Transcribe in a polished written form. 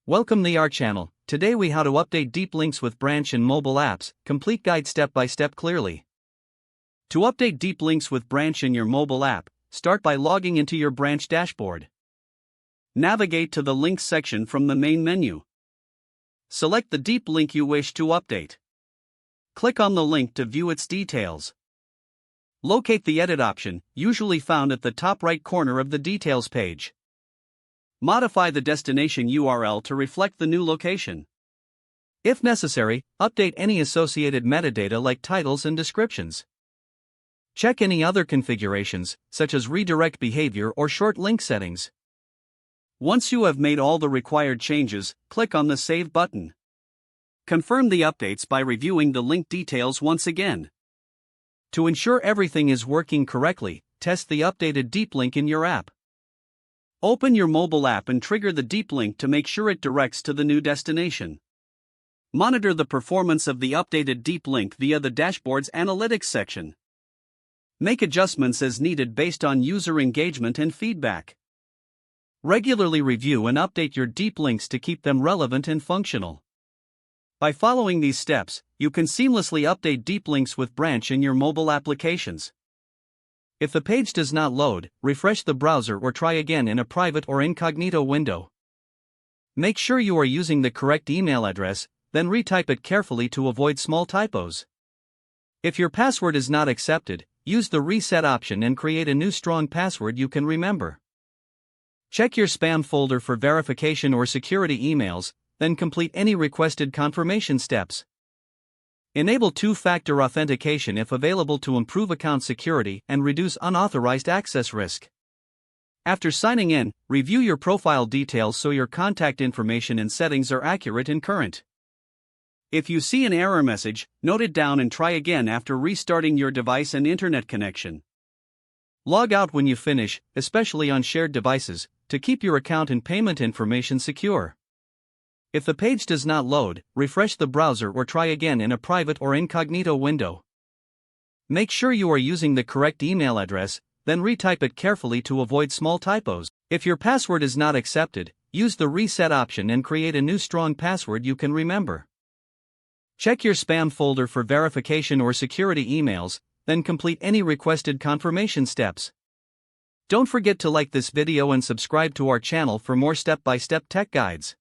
Welcome to our channel. Today we how to update deep links with Branch in mobile apps, complete guide step by step clearly. To update deep links with Branch in your mobile app, start by logging into your Branch dashboard. Navigate to the Links section from the main menu. Select the deep link you wish to update. Click on the link to view its details. Locate the Edit option, usually found at the top right corner of the Details page. Modify the destination URL to reflect the new location. If necessary, update any associated metadata like titles and descriptions. Check any other configurations, such as redirect behavior or short link settings. Once you have made all the required changes, click on the Save button. Confirm the updates by reviewing the link details once again. To ensure everything is working correctly, test the updated deep link in your app. Open your mobile app and trigger the deep link to make sure it directs to the new destination. Monitor the performance of the updated deep link via the dashboard's Analytics section. Make adjustments as needed based on user engagement and feedback. Regularly review and update your deep links to keep them relevant and functional. By following these steps, you can seamlessly update deep links with Branch in your mobile applications. If the page does not load, refresh the browser or try again in a private or incognito window. Make sure you are using the correct email address, then retype it carefully to avoid small typos. If your password is not accepted, use the reset option and create a new strong password you can remember. Check your spam folder for verification or security emails, then complete any requested confirmation steps. Enable two-factor authentication if available to improve account security and reduce unauthorized access risk. After signing in, review your profile details so your contact information and settings are accurate and current. If you see an error message, note it down and try again after restarting your device and internet connection. Log out when you finish, especially on shared devices, to keep your account and payment information secure. If the page does not load, refresh the browser or try again in a private or incognito window. Make sure you are using the correct email address, then retype it carefully to avoid small typos. If your password is not accepted, use the reset option and create a new strong password you can remember. Check your spam folder for verification or security emails, then complete any requested confirmation steps. Don't forget to like this video and subscribe to our channel for more step-by-step tech guides.